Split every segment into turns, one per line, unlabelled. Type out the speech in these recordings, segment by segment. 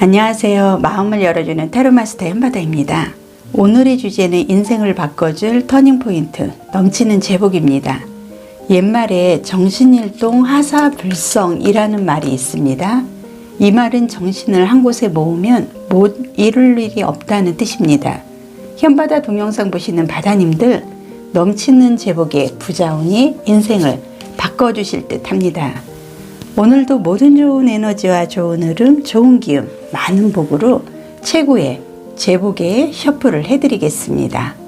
안녕하세요. 마음을 열어주는 타로마스터 현바다입니다. 오늘의 주제는 인생을 바꿔줄 터닝포인트, 넘치는 제복입니다. 옛말에 정신일동 하사불성이라는 말이 있습니다. 이 말은 정신을 한 곳에 모으면 못 이룰 일이 없다는 뜻입니다. 현바다 동영상 보시는 바다님들, 넘치는 제복의 부자운이 인생을 바꿔주실 듯 합니다. 오늘도 모든 좋은 에너지와 좋은 흐름, 좋은 기운, 많은 복으로 최고의 제복의 셔플을 해드리겠습니다.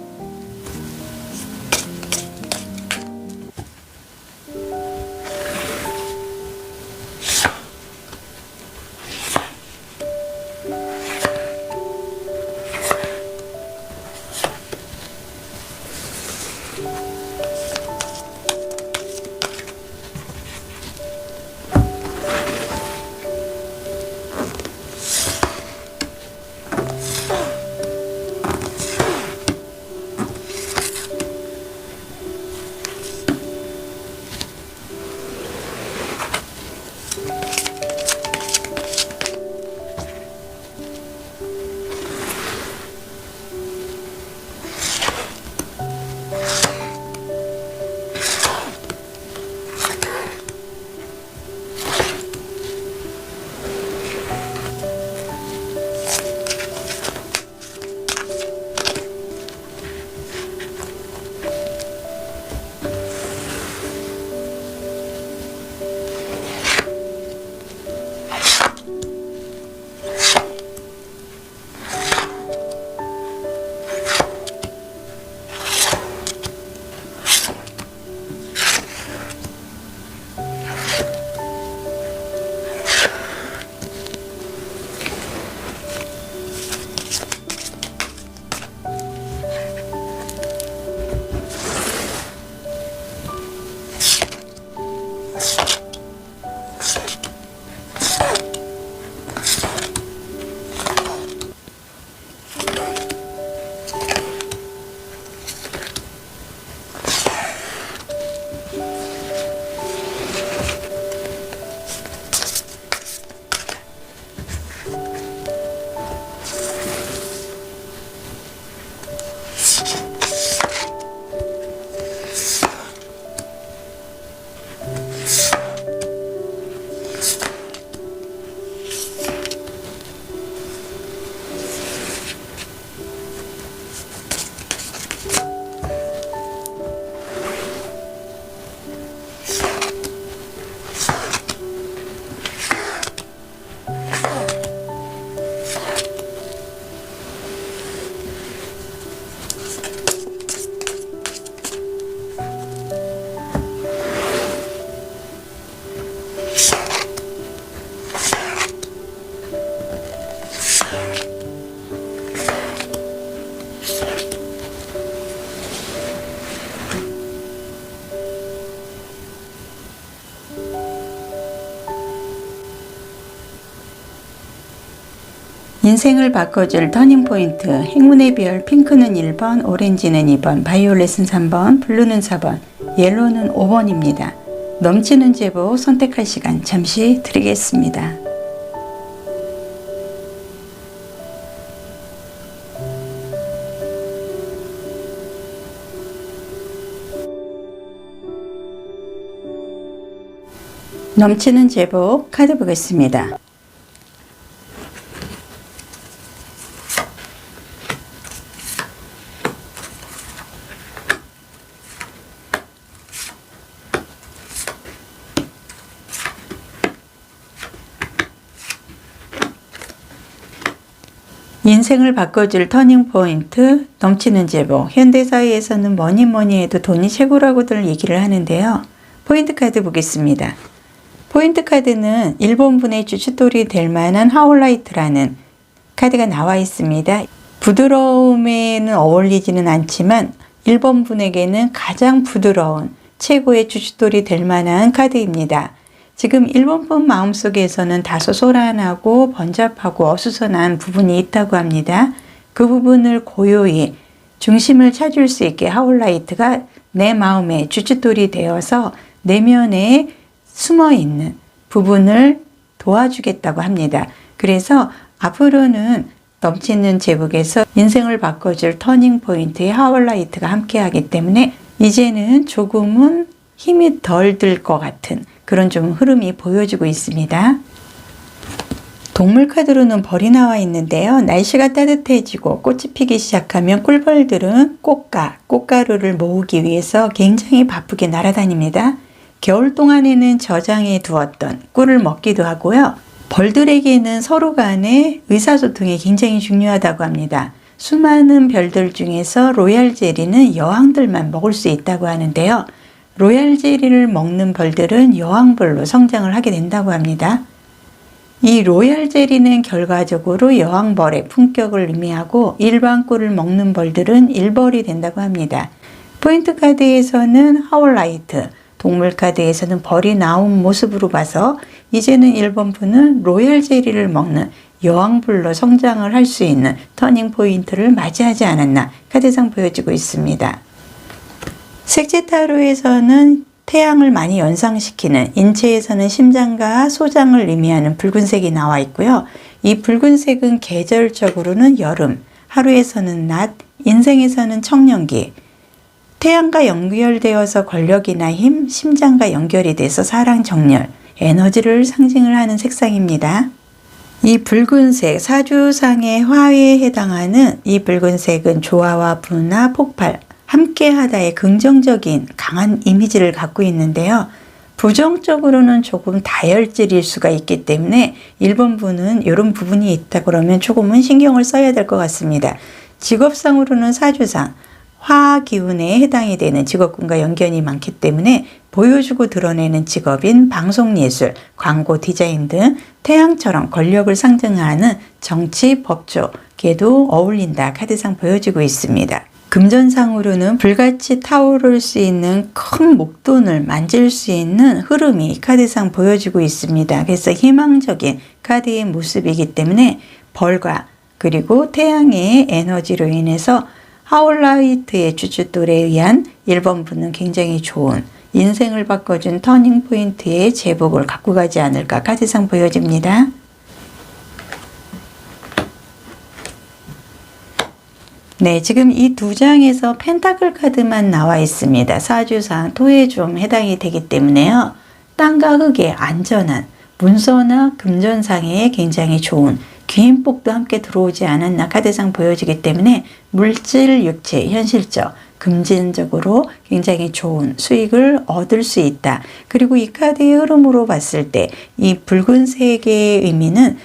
인생을 바꿔줄 터닝포인트, 행운의 별, 핑크는 1번, 오렌지는 2번, 바이올렛은 3번, 블루는 4번, 옐로우는 5번입니다. 넘치는 제복 선택할 시간 잠시 드리겠습니다. 넘치는 제복 카드 보겠습니다. 인생을 바꿔줄 터닝포인트, 넘치는 제복. 현대사회에서는 뭐니 해도 돈이 최고라고들 얘기를 하는데요. 포인트 카드 보겠습니다. 포인트 카드는 일본분의 주춧돌이 될 만한 하울라이트라는 카드가 나와 있습니다. 부드러움에는 어울리지는 않지만 일본분에게는 가장 부드러운 최고의 주춧돌이 될 만한 카드입니다. 지금 일본분 마음속에서는 다소 소란하고 번잡하고 어수선한 부분이 있다고 합니다. 그 부분을 고요히 중심을 찾을 수 있게 하울라이트가 내 마음의 주춧돌이 되어서 내면에 숨어있는 부분을 도와주겠다고 합니다. 그래서 앞으로는 넘치는 제복에서 인생을 바꿔줄 터닝 포인트의 하월라이트가 함께하기 때문에 이제는 조금은 힘이 덜 들 것 같은 그런 좀 흐름이 보여지고 있습니다. 동물 카드로는 벌이 나와 있는데요. 날씨가 따뜻해지고 꽃이 피기 시작하면 꿀벌들은 꽃가루를 모으기 위해서 굉장히 바쁘게 날아다닙니다. 겨울 동안에는 저장해 두었던 꿀을 먹기도 하고요. 벌들에게는 서로 간의 의사소통이 굉장히 중요하다고 합니다. 수많은 별들 중에서 로얄 젤리는 여왕들만 먹을 수 있다고 하는데요. 로얄 젤리를 먹는 벌들은 여왕벌로 성장을 하게 된다고 합니다. 이 로얄 젤리는 결과적으로 여왕벌의 품격을 의미하고 일반 꿀을 먹는 벌들은 일벌이 된다고 합니다. 포인트 카드에서는 하월라이트, 동물 카드에서는 벌이 나온 모습으로 봐서 이제는 1번분은 로얄 젤리를 먹는 여왕벌로 성장을 할 수 있는 터닝 포인트를 맞이하지 않았나 카드상 보여지고 있습니다. 색채타로에서는 태양을 많이 연상시키는, 인체에서는 심장과 소장을 의미하는 붉은색이 나와 있고요. 이 붉은색은 계절적으로는 여름, 하루에서는 낮, 인생에서는 청년기, 태양과 연결되어서 권력이나 힘, 심장과 연결이 돼서 사랑, 정열, 에너지를 상징을 하는 색상입니다. 이 붉은색, 사주상의 화에 해당하는 이 붉은색은 조화와 분화, 폭발, 함께하다의 긍정적인 강한 이미지를 갖고 있는데요. 부정적으로는 조금 다혈질일 수가 있기 때문에 1번분은 이런 부분이 있다 그러면 조금은 신경을 써야 될 것 같습니다. 직업상으로는 사주상, 화 기운에 해당이 되는 직업군과 연관이 많기 때문에 보여주고 드러내는 직업인 방송예술, 광고 디자인 등 태양처럼 권력을 상징하는 정치, 법조계도 어울린다 카드상 보여지고 있습니다. 금전상으로는 불같이 타오를 수 있는 큰 목돈을 만질 수 있는 흐름이 카드상 보여지고 있습니다. 그래서 희망적인 카드의 모습이기 때문에 벌과 그리고 태양의 에너지로 인해서 하월라이트의 주춧돌에 의한 1번분은 굉장히 좋은 인생을 바꿔준 터닝 포인트의 제복을 갖고 가지 않을까 카드상 보여집니다. 네, 지금 이 두 장에서 펜타클 카드만 나와 있습니다. 사주상 토에 좀 해당이 되기 때문에요. 땅과 흙의 안전한 문서나 금전상에 굉장히 좋은 귀인복도 함께 들어오지 않았나 카드상 보여지기 때문에 물질, 육체, 현실적, 금전적으로 굉장히 좋은 수익을 얻을 수 있다. 그리고 이 카드의 흐름으로 봤을 때 이 붉은색의 의미는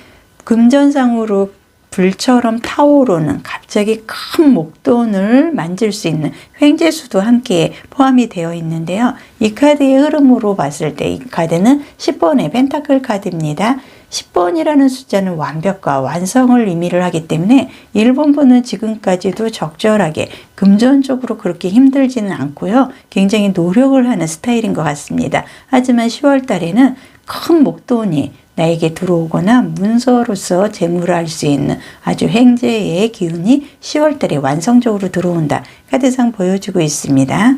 금전상으로 불처럼 타오르는 갑자기 큰 목돈을 만질 수 있는 횡재수도 함께 포함이 되어 있는데요. 이 카드의 흐름으로 봤을 때 이 카드는 10번의 펜타클 카드입니다. 10번이라는 숫자는 완벽과 완성을 의미를 하기 때문에 1번분은 지금까지도 적절하게 금전적으로 그렇게 힘들지는 않고요. 굉장히 노력을 하는 스타일인 것 같습니다. 하지만 10월 달에는 큰 목돈이 나에게 들어오거나 문서로서 재물을 할 수 있는 아주 횡재의 기운이 10월 달에 완성적으로 들어온다. 카드상 보여주고 있습니다.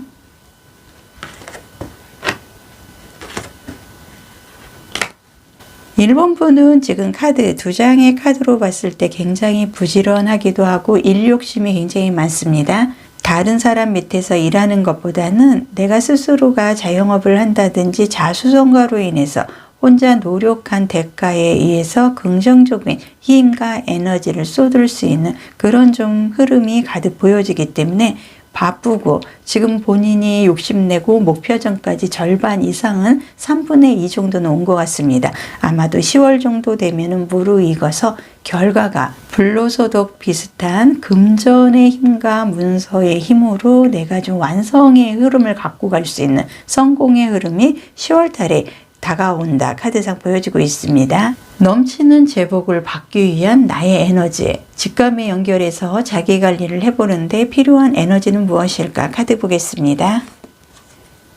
일본 분은 지금 카드 두 장의 카드로 봤을 때 굉장히 부지런하기도 하고 일 욕심이 굉장히 많습니다. 다른 사람 밑에서 일하는 것보다는 내가 스스로가 자영업을 한다든지 자수성가로 인해서 혼자 노력한 대가에 의해서 긍정적인 힘과 에너지를 쏟을 수 있는 그런 좀 흐름이 가득 보여지기 때문에 바쁘고 지금 본인이 욕심내고 목표점까지 절반 이상은 3분의 2 정도는 온 것 같습니다. 아마도 10월 정도 되면은 무르익어서 결과가 불로소득 비슷한 금전의 힘과 문서의 힘으로 내가 좀 완성의 흐름을 갖고 갈 수 있는 성공의 흐름이 10월 달에 다가온다 카드상 보여지고 있습니다. 넘치는 제복을 받기 위한 나의 에너지, 직감에 연결해서 자기관리를 해보는데 필요한 에너지는 무엇일까 카드 보겠습니다.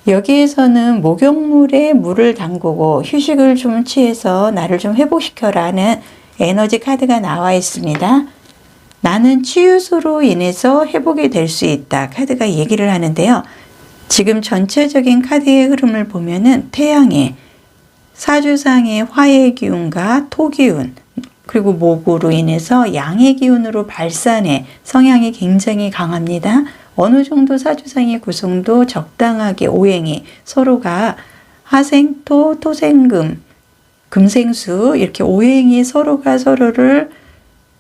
여기에서는 목욕물에 물을 담그고 휴식을 좀 취해서 나를 좀 회복시켜라는 에너지 카드가 나와 있습니다. 나는 치유수로 인해서 회복이 될 수 있다 카드가 얘기를 하는데요. 지금 전체적인 카드의 흐름을 보면은 태양의 사주상의 화의 기운과 토 기운, 그리고 목으로 인해서 양의 기운으로 발산해 성향이 굉장히 강합니다. 어느 정도 사주상의 구성도 적당하게 오행이 서로가 화생토, 토생금, 금생수 이렇게 오행이 서로가 서로를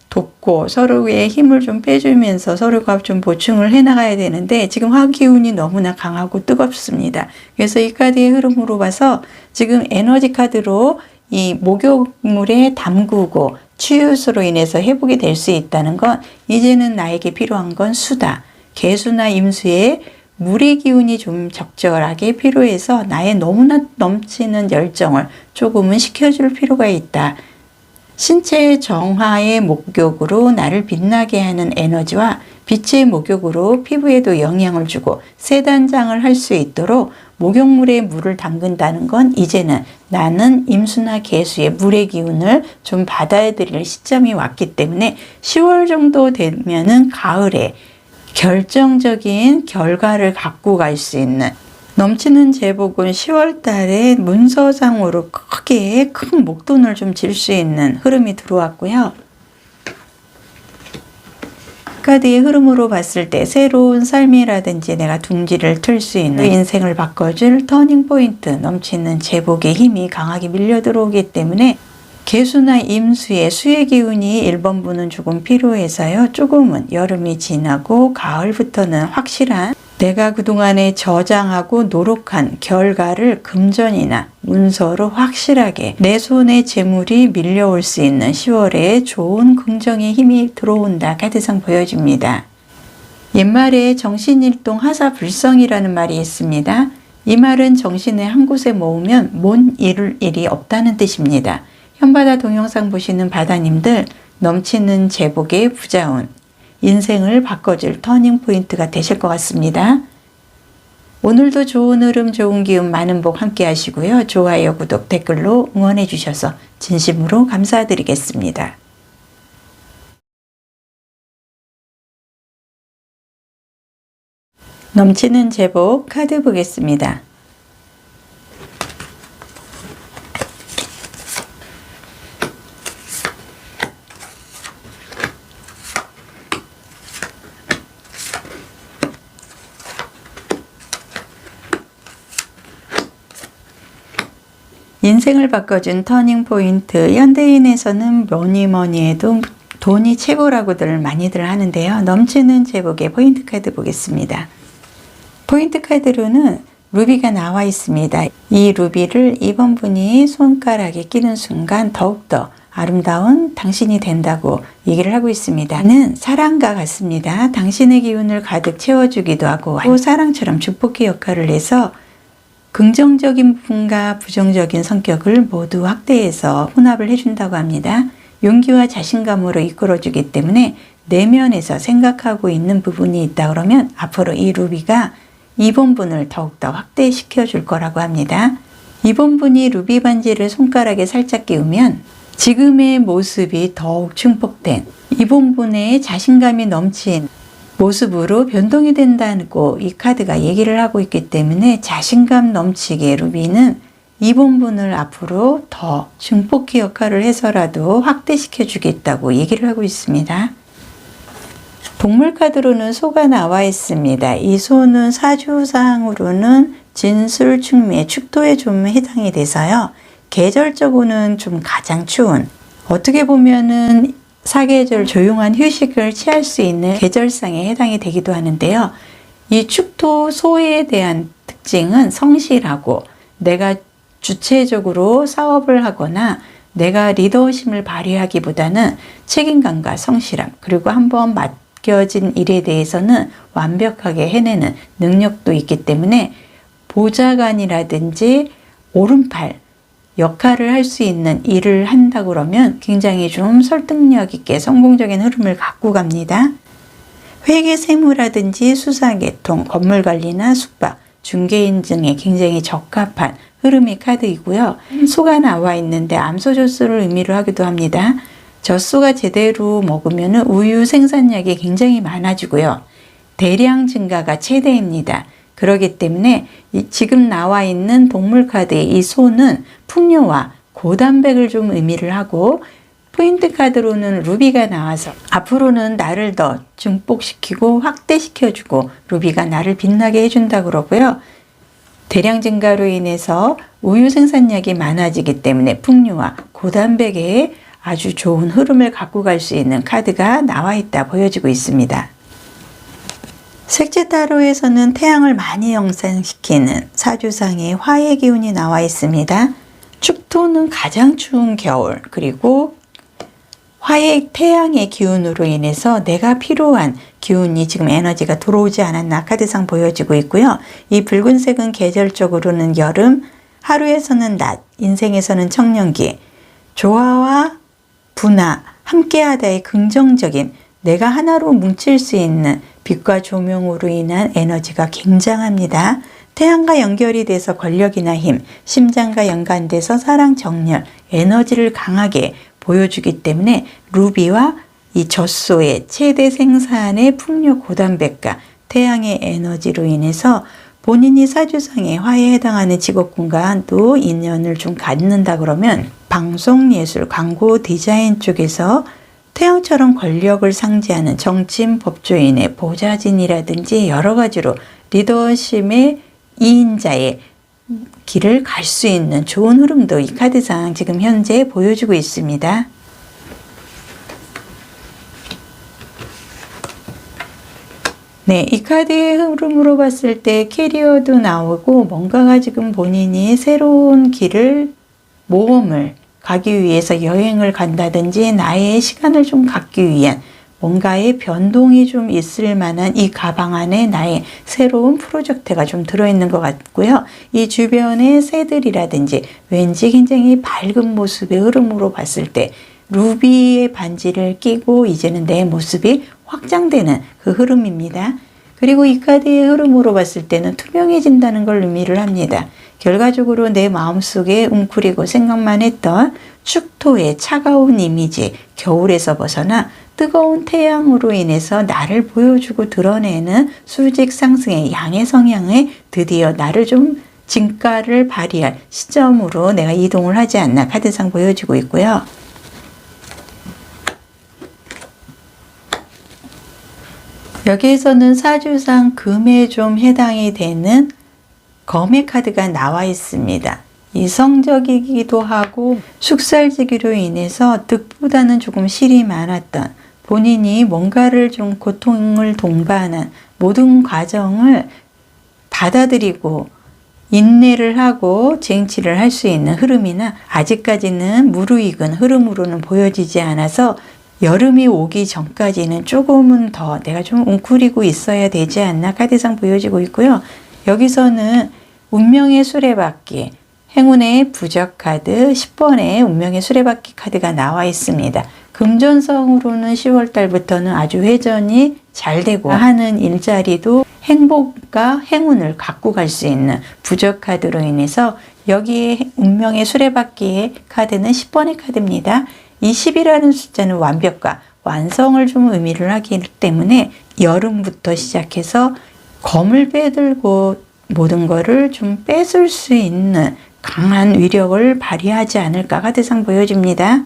돕고 서로의 힘을 좀 빼주면서 서로가 좀 보충을 해나가야 되는데 지금 화기운이 너무나 강하고 뜨겁습니다. 그래서 이 카드의 흐름으로 봐서 지금 에너지 카드로 이 목욕물에 담그고 치유수로 인해서 회복이 될 수 있다는 건 이제는 나에게 필요한 건 수다. 개수나 임수에 물의 기운이 좀 적절하게 필요해서 나의 너무나 넘치는 열정을 조금은 식혀줄 필요가 있다. 신체의 정화의 목욕으로 나를 빛나게 하는 에너지와 빛의 목욕으로 피부에도 영향을 주고 세단장을 할 수 있도록 목욕물에 물을 담근다는 건 이제는 나는 임수나 개수의 물의 기운을 좀 받아들일 시점이 왔기 때문에 10월 정도 되면은 가을에 결정적인 결과를 갖고 갈 수 있는 넘치는 제복은 10월 달에 문서상으로 크게 큰 목돈을 좀 질 수 있는 흐름이 들어왔고요. 카드의 흐름으로 봤을 때 새로운 삶이라든지 내가 둥지를 틀 수 있는 인생을 바꿔줄 터닝 포인트, 넘치는 제복의 힘이 강하게 밀려 들어오기 때문에 개수나 임수의 수의 기운이 1번부는 조금 필요해서요. 조금은 여름이 지나고 가을부터는 확실한 내가 그동안에 저장하고 노력한 결과를 금전이나 문서로 확실하게 내 손에 재물이 밀려올 수 있는 10월에 좋은 긍정의 힘이 들어온다. 카드상 보여집니다. 옛말에 정신일동 하사불성이라는 말이 있습니다. 이 말은 정신을 한 곳에 모으면 못 이룰 일이 없다는 뜻입니다. 현바다 동영상 보시는 바다님들 넘치는 제복의 부자운, 인생을 바꿔줄 터닝 포인트가 되실 것 같습니다. 오늘도 좋은 흐름, 좋은 기운, 많은 복 함께 하시고요. 좋아요, 구독, 댓글로 응원해 주셔서 진심으로 감사드리겠습니다. 넘치는 제복 카드 보겠습니다. 인생을 바꿔준 터닝 포인트. 현대인에서는 뭐니 해도 돈이 최고라고들 많이들 하는데요. 넘치는 제복의 포인트 카드 보겠습니다. 포인트 카드로는 루비가 나와 있습니다. 이 루비를 2번 분이 손가락에 끼는 순간 더욱더 아름다운 당신이 된다고 얘기를 하고 있습니다. 는 사랑과 같습니다. 당신의 기운을 가득 채워주기도 하고 또 사랑처럼 축복의 역할을 해서 긍정적인 부분과 부정적인 성격을 모두 확대해서 혼합을 해준다고 합니다. 용기와 자신감으로 이끌어주기 때문에 내면에서 생각하고 있는 부분이 있다 그러면 앞으로 이 루비가 2번 분을 더욱더 확대시켜 줄 거라고 합니다. 2번 분이 루비 반지를 손가락에 살짝 끼우면 지금의 모습이 더욱 증폭된 2번 분의 자신감이 넘친 모습으로 변동이 된다고 이 카드가 얘기를 하고 있기 때문에 자신감 넘치게 루비는 2번 분을 앞으로 더 증폭기 역할을 해서라도 확대시켜 주겠다고 얘기를 하고 있습니다. 동물 카드로는 소가 나와 있습니다. 이 소는 사주상으로는 진술, 충미, 축토에 좀 해당이 돼서요. 계절적으로는 좀 가장 추운, 어떻게 보면은 사계절 조용한 휴식을 취할 수 있는 계절상에 해당이 되기도 하는데요. 이 축토 소에 대한 특징은 성실하고 내가 주체적으로 사업을 하거나 내가 리더십을 발휘하기보다는 책임감과 성실함, 그리고 한번 맡겨진 일에 대해서는 완벽하게 해내는 능력도 있기 때문에 보좌관이라든지 오른팔 역할을 할 수 있는 일을 한다 그러면 굉장히 좀 설득력 있게 성공적인 흐름을 갖고 갑니다. 회계 세무라든지 수사계통, 건물관리나 숙박, 중개인 등에 굉장히 적합한 흐름의 카드이고요. 소가 나와 있는데 암소젖소를 의미를 하기도 합니다. 젖소가 제대로 먹으면 우유 생산량이 굉장히 많아지고요. 대량 증가가 최대입니다. 그렇기 때문에 지금 나와 있는 동물 카드의 이 소는 풍요와 고단백을 좀 의미를 하고 포인트 카드로는 루비가 나와서 앞으로는 나를 더 증폭시키고 확대시켜주고 루비가 나를 빛나게 해준다 그러고요. 대량 증가로 인해서 우유 생산량이 많아지기 때문에 풍류와 고단백의 아주 좋은 흐름을 갖고 갈 수 있는 카드가 나와 있다 보여지고 있습니다. 색채 타로에서는 태양을 많이 영상시키는 사주상의 화의 기운이 나와 있습니다. 축토는 가장 추운 겨울, 그리고 화의 태양의 기운으로 인해서 내가 필요한 기운이 지금 에너지가 들어오지 않았나 카드상 보여지고 있고요. 이 붉은색은 계절적으로는 여름, 하루에서는 낮, 인생에서는 청년기, 조화와 분화, 함께하다의 긍정적인 내가 하나로 뭉칠 수 있는 빛과 조명으로 인한 에너지가 굉장합니다. 태양과 연결이 돼서 권력이나 힘, 심장과 연관돼서 사랑, 정열, 에너지를 강하게 보여주기 때문에 루비와 이 젖소의 최대 생산의 풍류 고단백과 태양의 에너지로 인해서 본인이 사주상의 화에 해당하는 직업군과도 인연을 좀 갖는다 그러면 방송예술, 광고 디자인 쪽에서 태양처럼 권력을 상징하는 정치인, 법조인의 보좌진이라든지 여러 가지로 리더십의 2인자의 길을 갈 수 있는 좋은 흐름도 이 카드상 지금 현재 보여주고 있습니다. 네, 이 카드의 흐름으로 봤을 때 캐리어도 나오고 뭔가가 지금 본인이 새로운 길을 모험을 가기 위해서 여행을 간다든지 나의 시간을 좀 갖기 위한 뭔가의 변동이 좀 있을 만한 이 가방 안에 나의 새로운 프로젝트가 좀 들어있는 것 같고요. 이 주변의 새들이라든지 왠지 굉장히 밝은 모습의 흐름으로 봤을 때 루비의 반지를 끼고 이제는 내 모습이 확장되는 그 흐름입니다. 그리고 이 카드의 흐름으로 봤을 때는 투명해진다는 걸 의미를 합니다. 결과적으로 내 마음속에 웅크리고 생각만 했던 축토의 차가운 이미지, 겨울에서 벗어나 뜨거운 태양으로 인해서 나를 보여주고 드러내는 수직 상승의 양의 성향에 드디어 나를 좀 진가를 발휘할 시점으로 내가 이동을 하지 않나 카드상 보여지고 있고요. 여기에서는 사주상 금에 좀 해당이 되는 검의 카드가 나와 있습니다. 이성적이기도 하고 숙살지기로 인해서 득보다는 조금 실이 많았던 본인이 뭔가를 좀 고통을 동반한 모든 과정을 받아들이고 인내를 하고 쟁취를 할 수 있는 흐름이나 아직까지는 무르익은 흐름으로는 보여지지 않아서 여름이 오기 전까지는 조금은 더 내가 좀 웅크리고 있어야 되지 않나 카드상 보여지고 있고요. 여기서는 운명의 수레바퀴, 행운의 부적 카드 10번의 운명의 수레바퀴 카드가 나와 있습니다. 금전성으로는 10월 달부터는 아주 회전이 잘 되고 하는 일자리도 행복과 행운을 갖고 갈 수 있는 부적 카드로 인해서 여기에 운명의 수레바퀴의 카드는 10번의 카드입니다. 이 10이라는 숫자는 완벽과 완성을 좀 의미를 하기 때문에 여름부터 시작해서 검을 빼들고 모든 거를 좀 뺏을 수 있는 강한 위력을 발휘하지 않을까 카드상 보여집니다.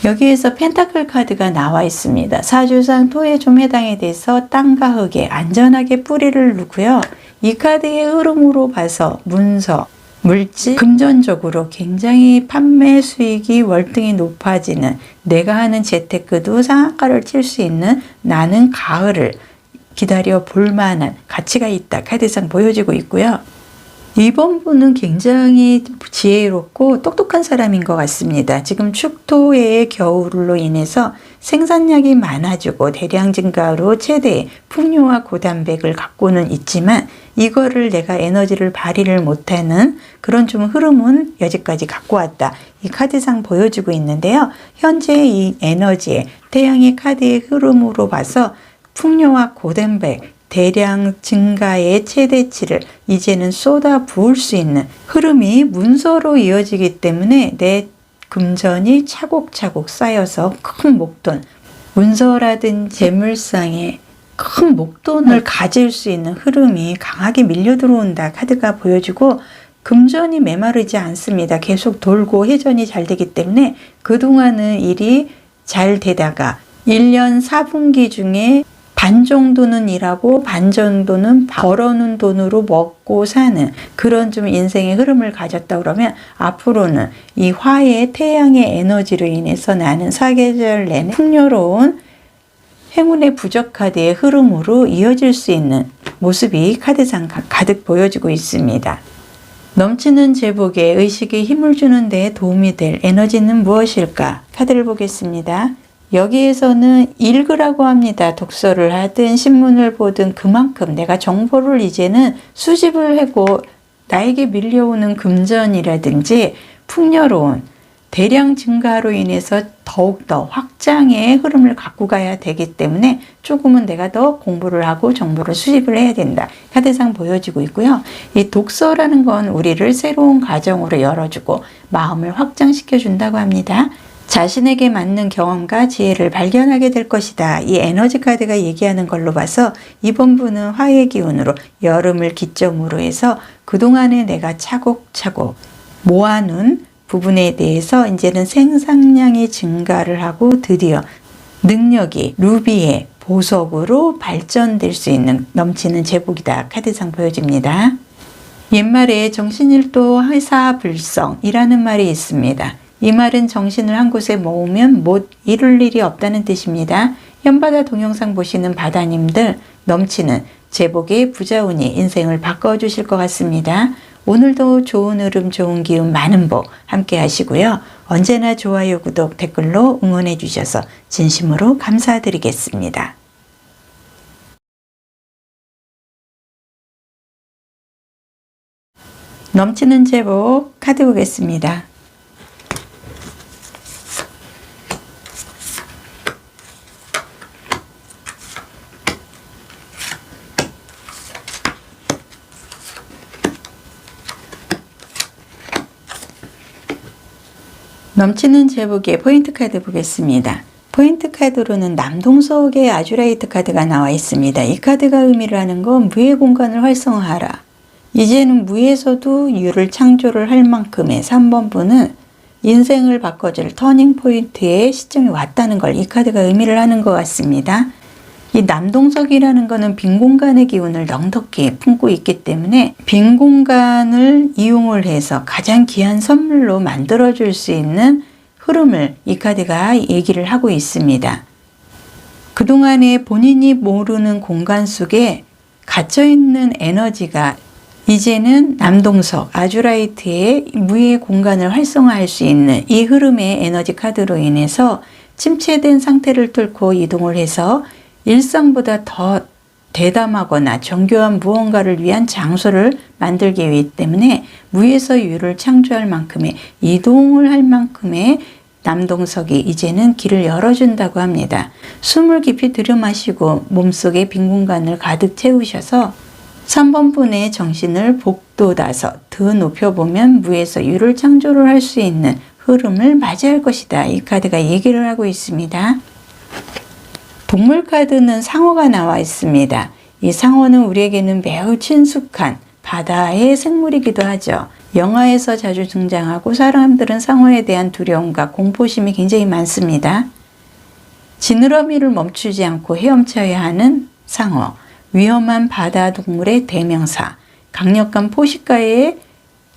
여기에서 펜타클 카드가 나와 있습니다. 사주상 토에 좀 해당이 돼서 땅과 흙에 안전하게 뿌리를 놓고요. 이 카드의 흐름으로 봐서 문서, 물질, 금전적으로 굉장히 판매 수익이 월등히 높아지는 내가 하는 재테크도 상한가를 칠 수 있는 나는 가을을 기다려 볼 만한 가치가 있다 카드상 보여지고 있고요. 이번 분은 굉장히 지혜롭고 똑똑한 사람인 것 같습니다. 지금 축토의 겨울로 인해서 생산량이 많아지고 대량 증가로 최대의 풍요와 고단백을 갖고는 있지만 이거를 내가 에너지를 발휘를 못하는 그런 좀 흐름은 여기까지 갖고 왔다. 이 카드상 보여주고 있는데요. 현재 이 에너지의 태양의 카드의 흐름으로 봐서 풍요와 고단백 대량 증가의 최대치를 이제는 쏟아 부을 수 있는 흐름이 문서로 이어지기 때문에 내 금전이 차곡차곡 쌓여서 큰 목돈, 문서라든지 재물상에 큰 목돈을 가질 수 있는 흐름이 강하게 밀려 들어온다 카드가 보여주고 금전이 메마르지 않습니다. 계속 돌고 회전이 잘 되기 때문에 그동안은 일이 잘 되다가 1년 4분기 중에 반 정도는 일하고 반 정도는 벌어놓은 돈으로 먹고 사는 그런 좀 인생의 흐름을 가졌다 그러면 앞으로는 이 화의 태양의 에너지로 인해서 나는 사계절 내내 풍요로운 행운의 부적카드의 흐름으로 이어질 수 있는 모습이 카드상 가득 보여지고 있습니다. 넘치는 제복에 의식에 힘을 주는 데 도움이 될 에너지는 무엇일까? 카드를 보겠습니다. 여기에서는 읽으라고 합니다. 독서를 하든 신문을 보든 그만큼 내가 정보를 이제는 수집을 하고 나에게 밀려오는 금전이라든지 풍요로운 대량 증가로 인해서 더욱더 확장의 흐름을 갖고 가야 되기 때문에 조금은 내가 더 공부를 하고 정보를 수집을 해야 된다. 카드상 보여지고 있고요. 이 독서라는 건 우리를 새로운 가정으로 열어주고 마음을 확장시켜 준다고 합니다. 자신에게 맞는 경험과 지혜를 발견하게 될 것이다. 이 에너지 카드가 얘기하는 걸로 봐서 이번 분은 화의 기운으로 여름을 기점으로 해서 그동안에 내가 차곡차곡 모아놓은 부분에 대해서 이제는 생산량이 증가를 하고 드디어 능력이 루비의 보석으로 발전될 수 있는 넘치는 제복이다. 카드상 보여집니다. 옛말에 정신일도 회사불성이라는 말이 있습니다. 이 말은 정신을 한 곳에 모으면 못 이룰 일이 없다는 뜻입니다. 현바다 동영상 보시는 바다님들 넘치는 제복의 부자운이 인생을 바꿔주실 것 같습니다. 오늘도 좋은 흐름, 좋은 기운, 많은 복 함께 하시고요. 언제나 좋아요, 구독, 댓글로 응원해 주셔서 진심으로 감사드리겠습니다. 넘치는 제복 카드 보겠습니다. 넘치는 제복의 포인트 카드 보겠습니다. 포인트 카드로는 남동석의 아주라이트 카드가 나와 있습니다. 이 카드가 의미를 하는 건 무의 공간을 활성화하라. 이제는 무에서도 유를 창조를 할 만큼의 3번 분은 인생을 바꿔줄 터닝 포인트의 시점이 왔다는 걸 이 카드가 의미를 하는 것 같습니다. 이 남동석이라는 거는 빈 공간의 기운을 넉넉히 품고 있기 때문에 빈 공간을 이용을 해서 가장 귀한 선물로 만들어줄 수 있는 흐름을 이 카드가 얘기를 하고 있습니다. 그동안에 본인이 모르는 공간 속에 갇혀있는 에너지가 이제는 남동석, 아주라이트의 무의 공간을 활성화할 수 있는 이 흐름의 에너지 카드로 인해서 침체된 상태를 뚫고 이동을 해서 일상보다 더 대담하거나 정교한 무언가를 위한 장소를 만들기 위해 때문에 무에서 유를 창조할 만큼의 이동을 할 만큼의 남동석이 이제는 길을 열어준다고 합니다. 숨을 깊이 들여마시고 몸속에 빈 공간을 가득 채우셔서 3번 분의 정신을 복돋아서 더 높여보면 무에서 유를 창조를 할 수 있는 흐름을 맞이할 것이다. 이 카드가 얘기를 하고 있습니다. 동물 카드는 상어가 나와 있습니다. 이 상어는 우리에게는 매우 친숙한 바다의 생물이기도 하죠. 영화에서 자주 등장하고 사람들은 상어에 대한 두려움과 공포심이 굉장히 많습니다. 지느러미를 멈추지 않고 헤엄쳐야 하는 상어, 위험한 바다 동물의 대명사, 강력한 포식가의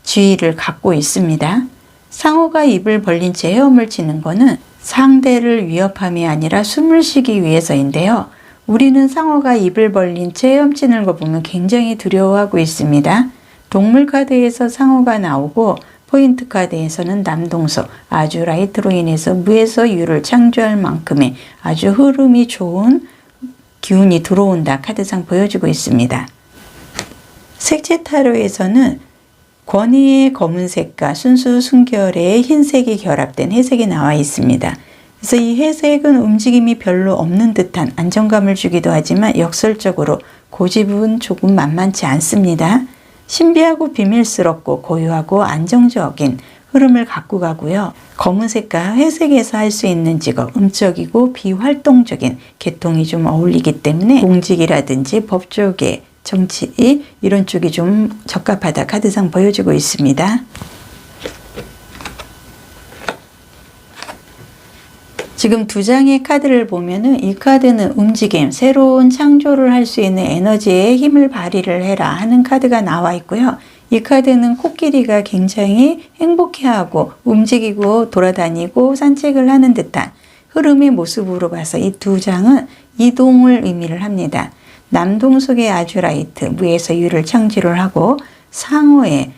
지위를 갖고 있습니다. 상어가 입을 벌린 채 헤엄을 치는 것은 상대를 위협함이 아니라 숨을 쉬기 위해서인데요. 우리는 상어가 입을 벌린 채 헤엄치는 거 보면 굉장히 두려워하고 있습니다. 동물 카드에서 상어가 나오고 포인트 카드에서는 남동석, 아주라이트로 인해서 무에서 유를 창조할 만큼의 아주 흐름이 좋은 기운이 들어온다. 카드상 보여주고 있습니다. 색채 타로에서는 권위의 검은색과 순수 순결의 흰색이 결합된 회색이 나와 있습니다. 그래서 이 회색은 움직임이 별로 없는 듯한 안정감을 주기도 하지만 역설적으로 고집은 조금 만만치 않습니다. 신비하고 비밀스럽고 고유하고 안정적인 흐름을 갖고 가고요. 검은색과 회색에서 할 수 있는 직업, 음적이고 비활동적인 계통이 좀 어울리기 때문에 공직이라든지 법 쪽에 정치 이런 쪽이 좀 적합하다 카드상 보여주고 있습니다. 지금 두 장의 카드를 보면은 이 카드는 움직임, 새로운 창조를 할 수 있는 에너지에 힘을 발휘를 해라 하는 카드가 나와 있고요. 이 카드는 코끼리가 굉장히 행복해하고 움직이고 돌아다니고 산책을 하는 듯한 흐름의 모습으로 봐서 이 두 장은 이동을 의미를 합니다. 남동석의 아주라이트, 무에서 유를 창조를 하고 상어의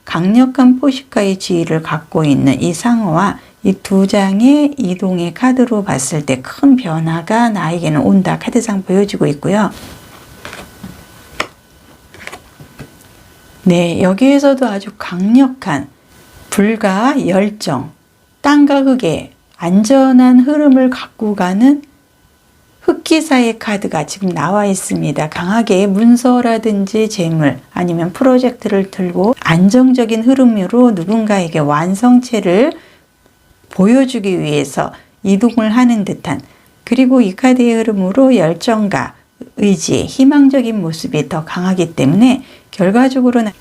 강력한 포식가의 지위를 갖고 있는 이 상어와 이 두 장의 이동의 카드로 봤을 때 큰 변화가 나에게는 온다 카드상 보여주고 있고요. 네, 여기에서도 아주 강력한 불과 열정, 땅과 흙의 안전한 흐름을 갖고 가는 흑기사의 카드가 지금 나와 있습니다. 강하게 문서라든지 재물 아니면 프로젝트를 들고 안정적인 흐름으로 누군가에게 완성체를 보여주기 위해서 이동을 하는 듯한, 그리고 이 카드의 흐름으로 열정과 의지, 희망적인 모습이 더 강하기 때문에 결과적으로는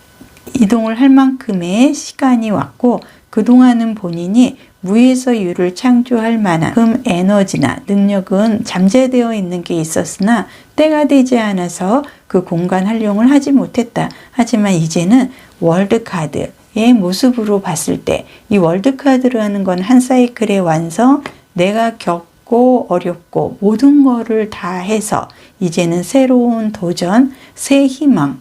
이동을 할 만큼의 시간이 왔고 그동안은 본인이 무에서 유를 창조할 만한 에너지나 능력은 잠재되어 있는 게 있었으나 때가 되지 않아서 그 공간 활용을 하지 못했다. 하지만 이제는 월드카드의 모습으로 봤을 때 이 월드카드라는 건 한 사이클의 완성, 내가 겪고 어렵고 모든 거를 다 해서 이제는 새로운 도전, 새 희망,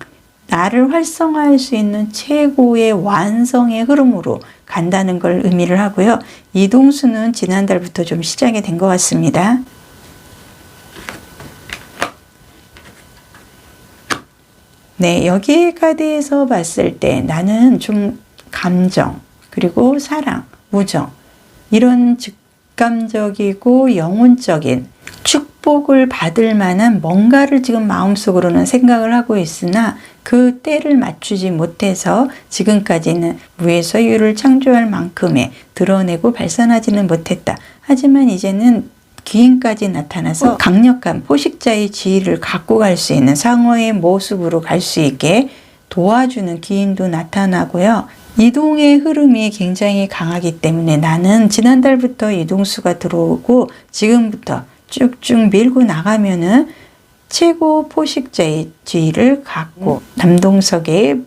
나를 활성화할 수 있는 최고의 완성의 흐름으로 간다는 걸 의미를 하고요. 이동수는 지난달부터 좀 시작이 된 것 같습니다. 네, 여기 카드에서 봤을 때 나는 좀 감정, 그리고 사랑, 우정, 이런 직감적이고 영혼적인 축복을 받을 만한 뭔가를 지금 마음속으로는 생각을 하고 있으나 그 때를 맞추지 못해서 지금까지는 무에서 유를 창조할 만큼의 드러내고 발산하지는 못했다. 하지만 이제는 기인까지 나타나서 강력한 포식자의 지위를 갖고 갈 수 있는 상어의 모습으로 갈 수 있게 도와주는 기인도 나타나고요. 이동의 흐름이 굉장히 강하기 때문에 나는 지난달부터 이동수가 들어오고 지금부터 쭉쭉 밀고 나가면은 최고 포식자의 지위를 갖고 남동석의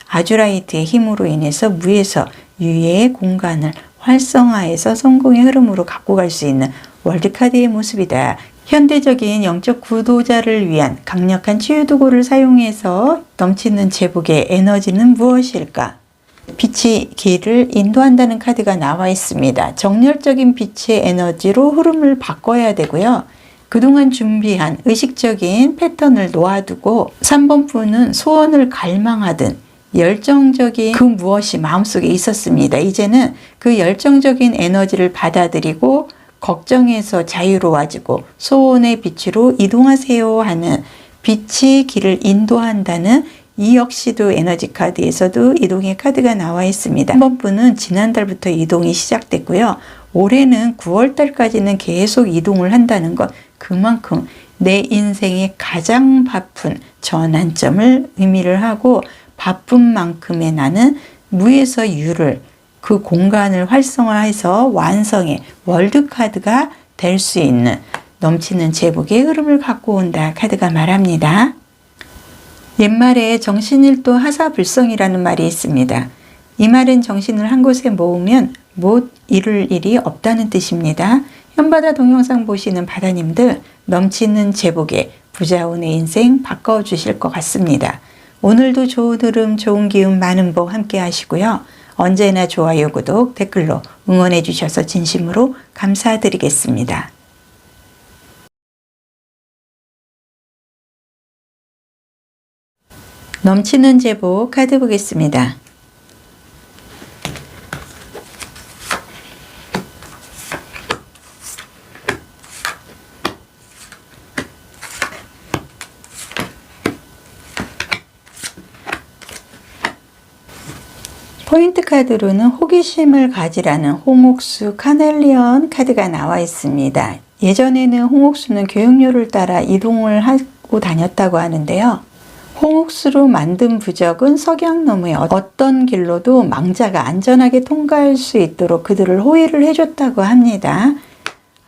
아주라이트의 힘으로 인해서 무에서 유의 공간을 활성화해서 성공의 흐름으로 갖고 갈 수 있는 월드카드의 모습이다. 현대적인 영적 구도자를 위한 강력한 치유도구를 사용해서 넘치는 제복의 에너지는 무엇일까? 빛이 길을 인도한다는 카드가 나와 있습니다. 정열적인 빛의 에너지로 흐름을 바꿔야 되고요. 그동안 준비한 의식적인 패턴을 놓아두고 3번 분은 소원을 갈망하든 열정적인 그 무엇이 마음속에 있었습니다. 이제는 그 열정적인 에너지를 받아들이고 걱정에서 자유로워지고 소원의 빛으로 이동하세요 하는 빛이 길을 인도한다는 이 역시도 에너지 카드에서도 이동의 카드가 나와 있습니다. 3번 분은 지난달부터 이동이 시작됐고요. 올해는 9월달까지는 계속 이동을 한다는 것, 그만큼 내 인생의 가장 바쁜 전환점을 의미를 하고 바쁜 만큼의 나는 무에서 유를 그 공간을 활성화해서 완성의 월드카드가 될 수 있는 넘치는 제복의 흐름을 갖고 온다 카드가 말합니다. 옛말에 정신일도 하사불성이라는 말이 있습니다. 이 말은 정신을 한 곳에 모으면 못 이룰 일이 없다는 뜻입니다. 현바다 동영상 보시는 바다님들 넘치는 제복의 부자운의 인생 바꿔주실 것 같습니다. 오늘도 좋은 흐름, 좋은 기운, 많은 복 함께 하시고요. 언제나 좋아요, 구독, 댓글로 응원해 주셔서 진심으로 감사드리겠습니다. 넘치는 제복 카드 보겠습니다. 포인트 카드로는 호기심을 가지라는 홍옥수 카넬리언 카드가 나와 있습니다. 예전에는 홍옥수는 교육료를 따라 이동을 하고 다녔다고 하는데요. 홍옥수로 만든 부적은 석양너머의 어떤 길로도 망자가 안전하게 통과할 수 있도록 그들을 호위를 해줬다고 합니다.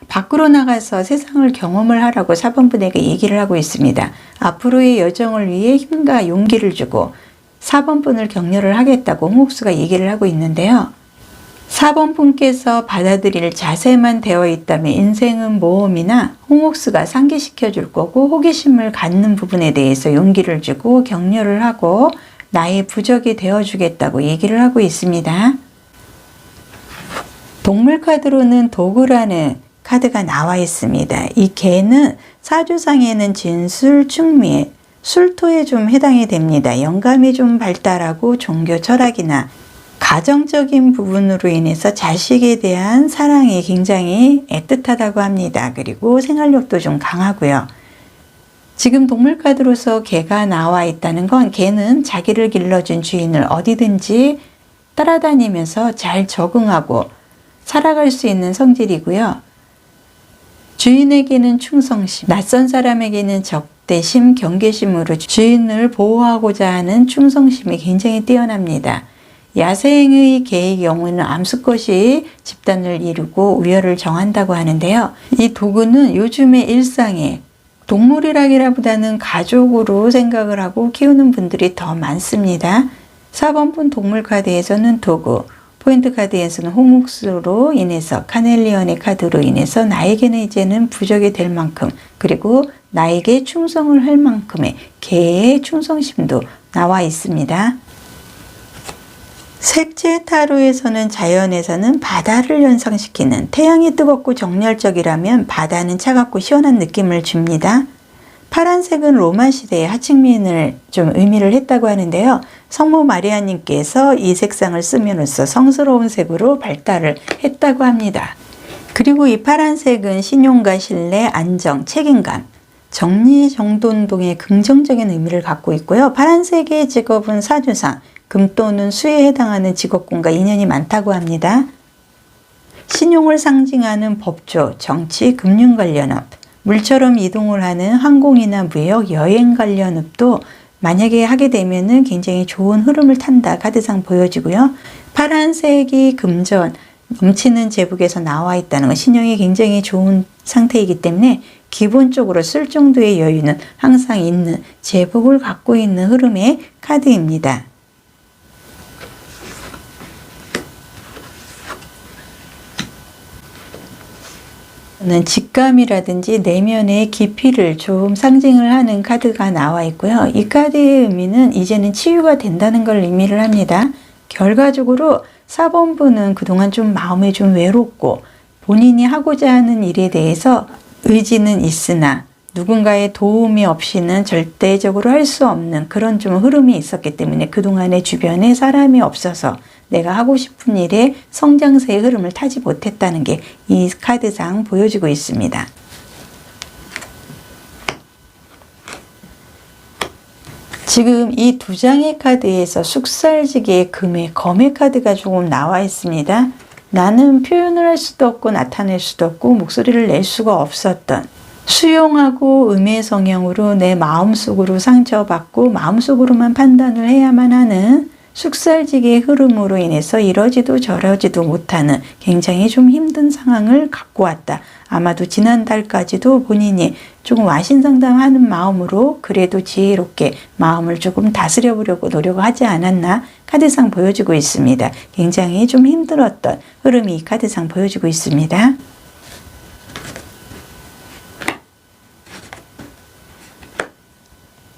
밖으로 나가서 세상을 경험을 하라고 4번 분에게 얘기를 하고 있습니다. 앞으로의 여정을 위해 힘과 용기를 주고 4번 분을 격려를 하겠다고 홍옥수가 얘기를 하고 있는데요. 4번 분께서 받아들일 자세만 되어 있다면 인생은 모험이나 홍옥수가 상기시켜 줄 거고 호기심을 갖는 부분에 대해서 용기를 주고 격려를 하고 나의 부적이 되어 주겠다고 얘기를 하고 있습니다. 동물 카드로는 도구라는 카드가 나와 있습니다. 이 개는 사주상에는 진술, 충미, 술토에 좀 해당이 됩니다. 영감이 좀 발달하고 종교 철학이나 가정적인 부분으로 인해서 자식에 대한 사랑이 굉장히 애틋하다고 합니다. 그리고 생활력도 좀 강하고요. 지금 동물 카드로서 개가 나와 있다는 건 개는 자기를 길러준 주인을 어디든지 따라다니면서 잘 적응하고 살아갈 수 있는 성질이고요. 주인에게는 충성심, 낯선 사람에게는 적대심, 경계심으로 주인을 보호하고자 하는 충성심이 굉장히 뛰어납니다. 야생의 개의 경우는 암수컷이 집단을 이루고 우열을 정한다고 하는데요. 이 도구는 요즘의 일상에 동물이라기보다는 가족으로 생각을 하고 키우는 분들이 더 많습니다. 4번 분 동물 카드에서는 도구, 포인트 카드에서는 홍옥수로 인해서 카넬리언의 카드로 인해서 나에게는 이제는 부적이 될 만큼 그리고 나에게 충성을 할 만큼의 개의 충성심도 나와 있습니다. 색채 타로에서는 자연에서는 바다를 연상시키는 태양이 뜨겁고 정열적이라면 바다는 차갑고 시원한 느낌을 줍니다. 파란색은 로마 시대의 하층민을 좀 의미를 했다고 하는데요. 성모 마리아님께서 이 색상을 씀으로써 성스러운 색으로 발달을 했다고 합니다. 그리고 이 파란색은 신용과 신뢰, 안정, 책임감, 정리정돈동의 긍정적인 의미를 갖고 있고요. 파란색의 직업은 사주상, 금 또는 수에 해당하는 직업군과 인연이 많다고 합니다. 신용을 상징하는 법조, 정치, 금융 관련업, 물처럼 이동을 하는 항공이나 무역, 여행 관련업도 만약에 하게 되면은 굉장히 좋은 흐름을 탄다 카드상 보여지고요. 파란색이 금전, 넘치는 제복에서 나와 있다는 건 신용이 굉장히 좋은 상태이기 때문에 기본적으로 쓸 정도의 여유는 항상 있는 제복을 갖고 있는 흐름의 카드입니다. 는 직감이라든지 내면의 깊이를 좀 상징을 하는 카드가 나와 있고요. 이 카드의 의미는 이제는 치유가 된다는 걸 의미를 합니다. 결과적으로 4번 분은 그동안 좀 마음이 좀 외롭고 본인이 하고자 하는 일에 대해서 의지는 있으나 누군가의 도움이 없이는 절대적으로 할 수 없는 그런 좀 흐름이 있었기 때문에 그동안에 주변에 사람이 없어서 내가 하고 싶은 일에 성장세의 흐름을 타지 못했다는 게 이 카드상 보여지고 있습니다. 지금 이 두 장의 카드에서 숙살지기의 금의 검의 카드가 조금 나와 있습니다. 나는 표현을 할 수도 없고 나타낼 수도 없고 목소리를 낼 수가 없었던 수용하고 음의 성향으로 내 마음속으로 상처받고 마음속으로만 판단을 해야만 하는 숙살지기의 흐름으로 인해서 이러지도 저러지도 못하는 굉장히 좀 힘든 상황을 갖고 왔다. 아마도 지난달까지도 본인이 조금 와신상담하는 마음으로 그래도 지혜롭게 마음을 조금 다스려 보려고 노력하지 않았나 카드상 보여지고 있습니다. 굉장히 좀 힘들었던 흐름이 이 카드상 보여지고 있습니다.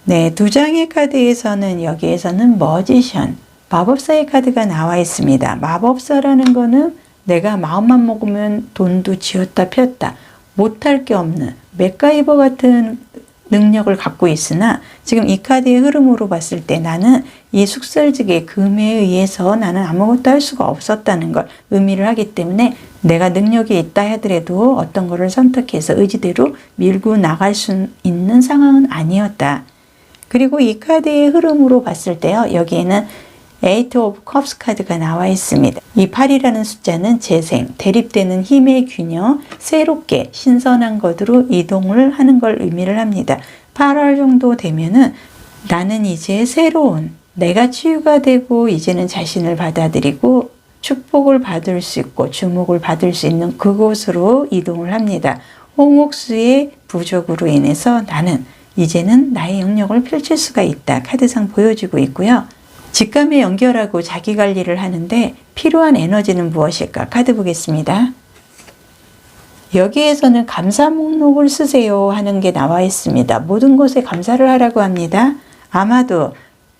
네, 두 장의 카드에서는 여기에서는 머지션, 마법사의 카드가 나와 있습니다. 마법사라는 거는 내가 마음만 먹으면 돈도 쥐었다 폈다 못할 게 없는 맥가이버 같은 능력을 갖고 있으나 지금 이 카드의 흐름으로 봤을 때 나는 이 숙살직의 금에 의해서 나는 아무것도 할 수가 없었다는 걸 의미를 하기 때문에 내가 능력이 있다 하더라도 어떤 거를 선택해서 의지대로 밀고 나갈 수 있는 상황은 아니었다. 그리고 이 카드의 흐름으로 봤을 때요. 여기에는 에이트 오브 컵스 카드가 나와 있습니다. 이 8이라는 숫자는 재생, 대립되는 힘의 균형, 새롭게 신선한 것으로 이동을 하는 걸 의미를 합니다. 8월 정도 되면은 나는 이제 새로운 내가 치유가 되고 이제는 자신을 받아들이고 축복을 받을 수 있고 주목을 받을 수 있는 그곳으로 이동을 합니다. 홍옥수의 부족으로 인해서 나는 이제는 나의 영역을 펼칠 수가 있다. 카드상 보여주고 있고요. 직감에 연결하고 자기관리를 하는데 필요한 에너지는 무엇일까? 카드 보겠습니다. 여기에서는 감사 목록을 쓰세요 하는 게 나와 있습니다. 모든 것에 감사를 하라고 합니다. 아마도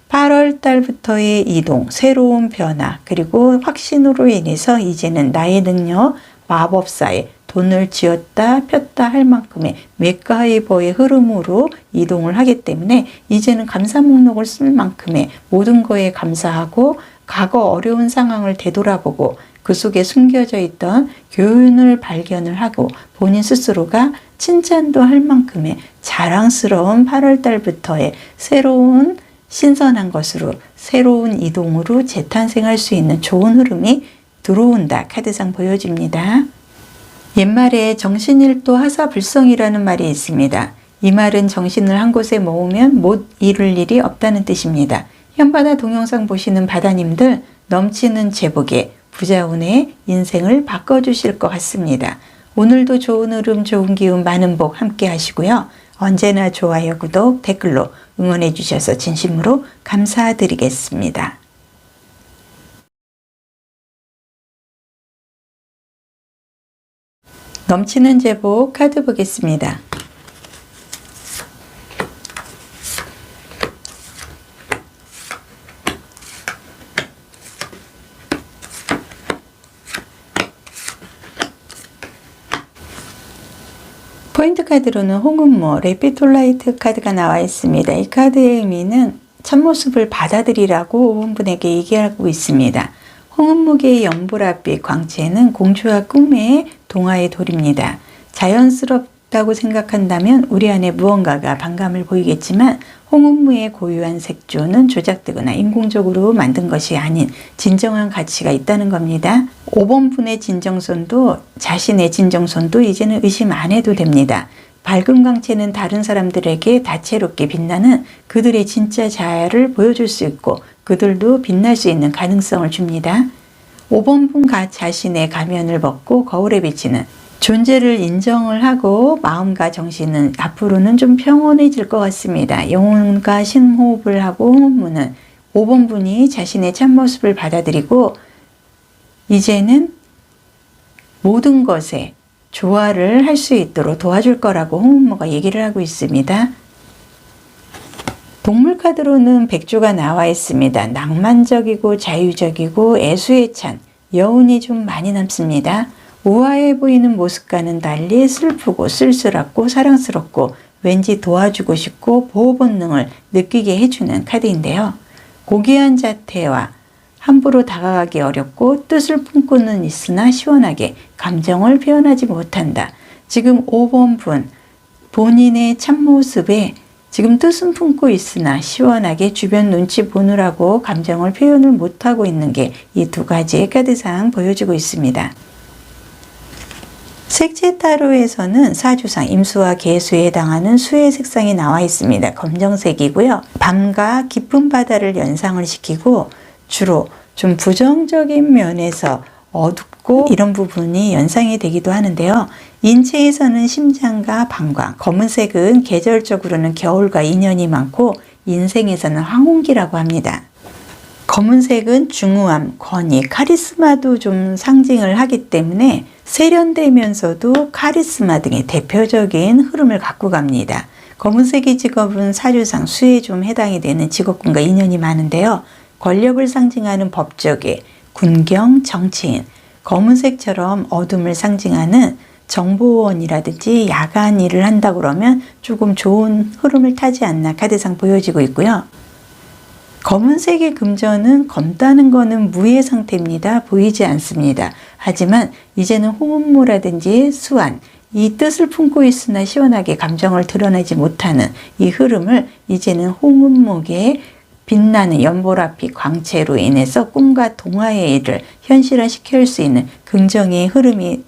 8월 달부터의 이동, 새로운 변화, 그리고 확신으로 인해서 이제는 나의 능력, 마법사에 돈을 쥐었다 폈다 할 만큼의 맥가이버의 흐름으로 이동을 하기 때문에 이제는 감사 목록을 쓸 만큼의 모든 거에 감사하고 과거 어려운 상황을 되돌아보고 그 속에 숨겨져 있던 교훈을 발견을 하고 본인 스스로가 칭찬도 할 만큼의 자랑스러운 8월 달부터의 새로운 신선한 것으로 새로운 이동으로 재탄생할 수 있는 좋은 흐름이 들어온다. 카드상 보여집니다. 옛말에 정신일도 하사불성이라는 말이 있습니다. 이 말은 정신을 한 곳에 모으면 못 이룰 일이 없다는 뜻입니다. 현바다 동영상 보시는 바다님들 넘치는 제복에 부자운의 인생을 바꿔주실 것 같습니다. 오늘도 좋은 흐름, 좋은 기운, 많은 복 함께 하시고요. 언제나 좋아요, 구독, 댓글로 응원해 주셔서 진심으로 감사드리겠습니다. 넘치는 제복 카드 보겠습니다. 포인트 카드로는 홍은모, 레피톨라이트 카드가 나와 있습니다. 이 카드의 의미는 참모습을 받아들이라고 5번분에게 얘기하고 있습니다. 홍은목의 연보랏빛 광채는 공주와 꿈의 동화의 돌입니다. 자연스럽다고 생각한다면 우리 안에 무언가가 반감을 보이겠지만 홍은무의 고유한 색조는 조작되거나 인공적으로 만든 것이 아닌 진정한 가치가 있다는 겁니다. 5번분의 진정선도 자신의 진정선도 이제는 의심 안 해도 됩니다. 밝은 광채는 다른 사람들에게 다채롭게 빛나는 그들의 진짜 자아를 보여줄 수 있고 그들도 빛날 수 있는 가능성을 줍니다. 5번분 자신의 가면을 벗고 거울에 비치는 존재를 인정을 하고 마음과 정신은 앞으로는 좀 평온해질 것 같습니다. 영혼과 심호흡을 하고 홍은무는 5번분이 자신의 참모습을 받아들이고 이제는 모든 것에 조화를 할 수 있도록 도와줄 거라고 홍은무가 얘기를 하고 있습니다. 동물 카드로는 백조가 나와 있습니다. 낭만적이고 자유적이고 애수에 찬 여운이 좀 많이 남습니다. 우아해 보이는 모습과는 달리 슬프고 쓸쓸하고 사랑스럽고 왠지 도와주고 싶고 보호 본능을 느끼게 해주는 카드인데요. 고귀한 자태와 함부로 다가가기 어렵고 뜻을 품고는 있으나 시원하게 감정을 표현하지 못한다. 지금 5번분 본인의 참모습에 지금 뜻은 품고 있으나 시원하게 주변 눈치 보느라고 감정을 표현을 못하고 있는 게 이 두 가지의 카드상 보여주고 있습니다. 색채 타로에서는 사주상 임수와 개수에 해당하는 수의 색상이 나와 있습니다. 검정색이고요. 밤과 깊은 바다를 연상을 시키고 주로 좀 부정적인 면에서 어둡고 이런 부분이 연상이 되기도 하는데요. 인체에서는 심장과 방광, 검은색은 계절적으로는 겨울과 인연이 많고 인생에서는 황혼기라고 합니다. 검은색은 중후함, 권위, 카리스마도 좀 상징을 하기 때문에 세련되면서도 카리스마 등의 대표적인 흐름을 갖고 갑니다. 검은색의 직업은 사주상 수에 좀 해당이 되는 직업군과 인연이 많은데요. 권력을 상징하는 법조계, 군경, 정치인, 검은색처럼 어둠을 상징하는 정보원이라든지 야간 일을 한다 그러면 조금 좋은 흐름을 타지 않나 카드상 보여지고 있고요. 검은색의 금전은 검다는 거는 무의 상태입니다. 보이지 않습니다. 하지만 이제는 홍은무라든지 수완, 이 뜻을 품고 있으나 시원하게 감정을 드러내지 못하는 이 흐름을 이제는 홍은목의 빛나는 연보랏빛 광채로 인해서 꿈과 동화의 일을 현실화시킬 수 있는 긍정의 흐름이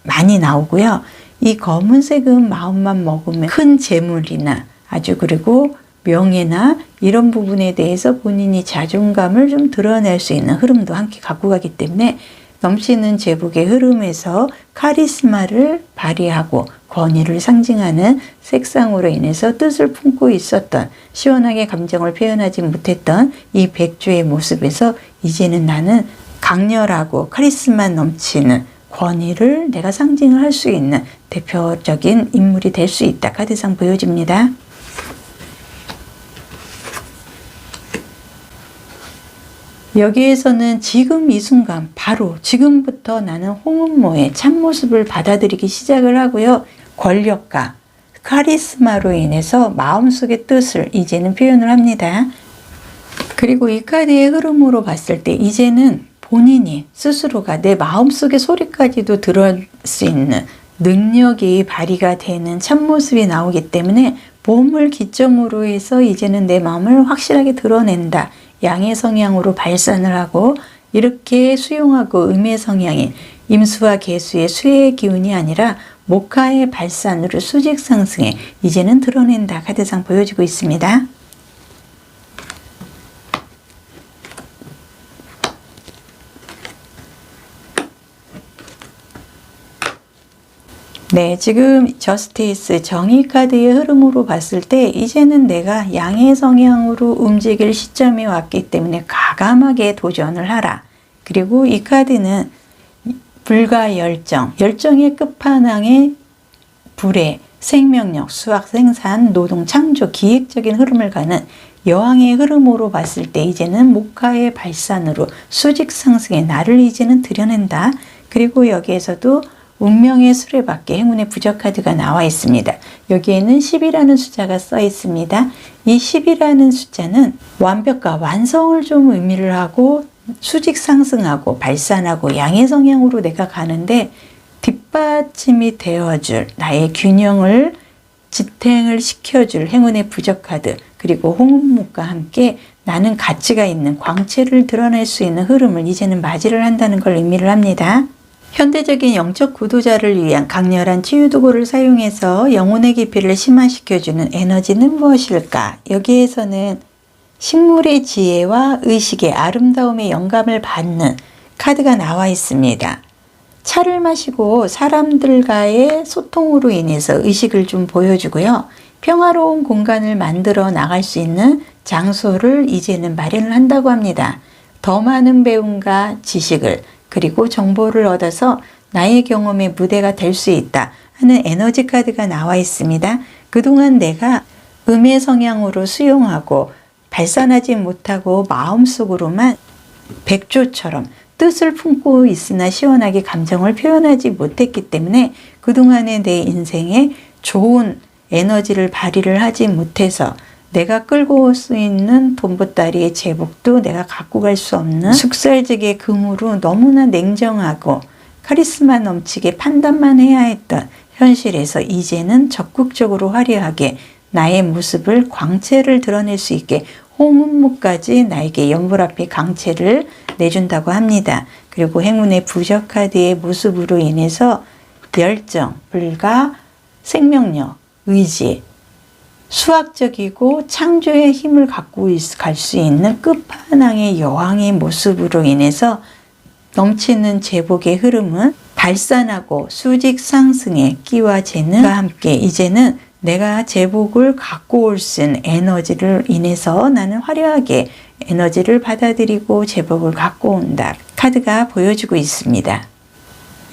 많이 나오고요. 이 검은색은 마음만 먹으면 큰 재물이나 아주 그리고 명예나 이런 부분에 대해서 본인이 자존감을 좀 드러낼 수 있는 흐름도 함께 갖고 가기 때문에 넘치는 제복의 흐름에서 카리스마를 발휘하고 권위를 상징하는 색상으로 인해서 뜻을 품고 있었던, 시원하게 감정을 표현하지 못했던 이 백조의 모습에서 이제는 나는 강렬하고 카리스마 넘치는 권위를 내가 상징을 할 수 있는 대표적인 인물이 될 수 있다. 카드상 보여집니다. 여기에서는 지금 이 순간 바로 지금부터 나는 홍은모의 참모습을 받아들이기 시작을 하고요. 권력과 카리스마로 인해서 마음속의 뜻을 이제는 표현을 합니다. 그리고 이 카드의 흐름으로 봤을 때 이제는 본인이 스스로가 내 마음속의 소리까지도 들을 수 있는 능력이 발휘가 되는 참모습이 나오기 때문에 몸을 기점으로 해서 이제는 내 마음을 확실하게 드러낸다. 양의 성향으로 발산을 하고 이렇게 수용하고 음의 성향인 임수와 계수의 수의 기운이 아니라 목화의 발산으로 수직 상승에 이제는 드러낸다. 카드상 보여주고 있습니다. 네, 지금 저스티스 정의 카드의 흐름으로 봤을 때 이제는 내가 양의 성향으로 움직일 시점이 왔기 때문에 과감하게 도전을 하라. 그리고 이 카드는 불과 열정, 열정의 끝판왕의 불의 생명력, 수학, 생산, 노동, 창조, 기획적인 흐름을 가는 여왕의 흐름으로 봤을 때 이제는 목화의 발산으로 수직 상승의 나를 이제는 드러낸다. 그리고 여기에서도 운명의 수레바퀴 행운의 부적 카드가 나와 있습니다. 여기에는 10이라는 숫자가 써 있습니다. 이 10이라는 숫자는 완벽과 완성을 좀 의미를 하고 수직 상승하고 발산하고 양의 성향으로 내가 가는데 뒷받침이 되어줄 나의 균형을 지탱을 시켜줄 행운의 부적 카드, 그리고 홍은목과 함께 나는 가치가 있는 광채를 드러낼 수 있는 흐름을 이제는 맞이를 한다는 걸 의미를 합니다. 현대적인 영적 구도자를 위한 강렬한 치유 도구를 사용해서 영혼의 깊이를 심화시켜주는 에너지는 무엇일까? 여기에서는 식물의 지혜와 의식의 아름다움의 영감을 받는 카드가 나와 있습니다. 차를 마시고 사람들과의 소통으로 인해서 의식을 좀 보여주고요. 평화로운 공간을 만들어 나갈 수 있는 장소를 이제는 마련을 한다고 합니다. 더 많은 배움과 지식을 그리고 정보를 얻어서 나의 경험의 무대가 될 수 있다 하는 에너지 카드가 나와 있습니다. 그동안 내가 음의 성향으로 수용하고 발산하지 못하고 마음속으로만 백조처럼 뜻을 품고 있으나 시원하게 감정을 표현하지 못했기 때문에 그동안의 내 인생에 좋은 에너지를 발휘를 하지 못해서 내가 끌고 올 수 있는 돈보따리의 제복도 내가 갖고 갈 수 없는 숙살직의 금으로 너무나 냉정하고 카리스마 넘치게 판단만 해야 했던 현실에서 이제는 적극적으로 화려하게 나의 모습을 광채를 드러낼 수 있게 홍은목까지 나에게 연불앞에 광채를 내준다고 합니다. 그리고 행운의 부적 카드의 모습으로 인해서 열정, 불가, 생명력, 의지, 수학적이고 창조의 힘을 갖고 갈 수 있는 끝판왕의 여왕의 모습으로 인해서 넘치는 제복의 흐름은 발산하고 수직 상승의 끼와 재능과 함께 이제는 내가 제복을 갖고 올 수 있는 에너지를 인해서 나는 화려하게 에너지를 받아들이고 제복을 갖고 온다. 카드가 보여주고 있습니다.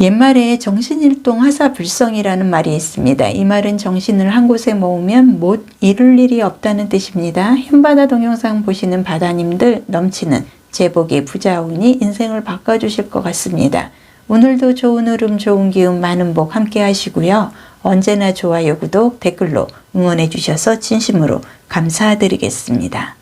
옛말에 정신일동 하사불성이라는 말이 있습니다. 이 말은 정신을 한 곳에 모으면 못 이룰 일이 없다는 뜻입니다. 현바다 동영상 보시는 바다님들 넘치는 제복의 부자운이 인생을 바꿔주실 것 같습니다. 오늘도 좋은 흐름, 좋은 기운, 많은 복 함께 하시고요. 언제나 좋아요, 구독, 댓글로 응원해 주셔서 진심으로 감사드리겠습니다.